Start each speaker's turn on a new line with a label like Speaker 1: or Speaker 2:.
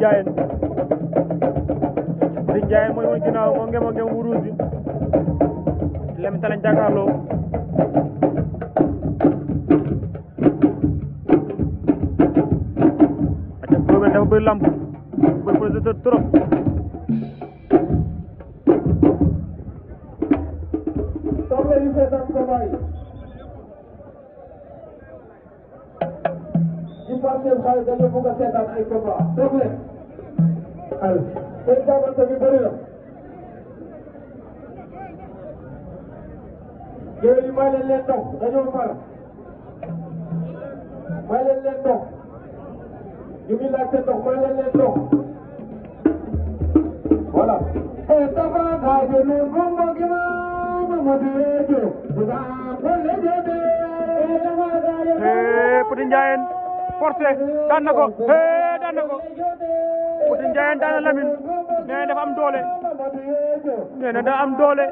Speaker 1: Ndiayène Petit Ndiayène mooy woon ginnaaw moo ngem wu rouge bi Lem Talañ jàkkaarloo aca Robert dafa bëri lamb bëri projecteur trop
Speaker 2: soxla yu seetaan combat yi ñu parteem xaalis dañoo bëgg a seetaan ay combat toog leen ay seen jaabante bi bëri na yooyu yi may leen ndox dañoo far may leen ndox ñu ngi laajte ndox may leen ndox voilà
Speaker 1: Petit Ndiayène forcé daan na ko daan na ko Petit Ndiayène daan na Lamine nee na dafa am doole nee na daa am doole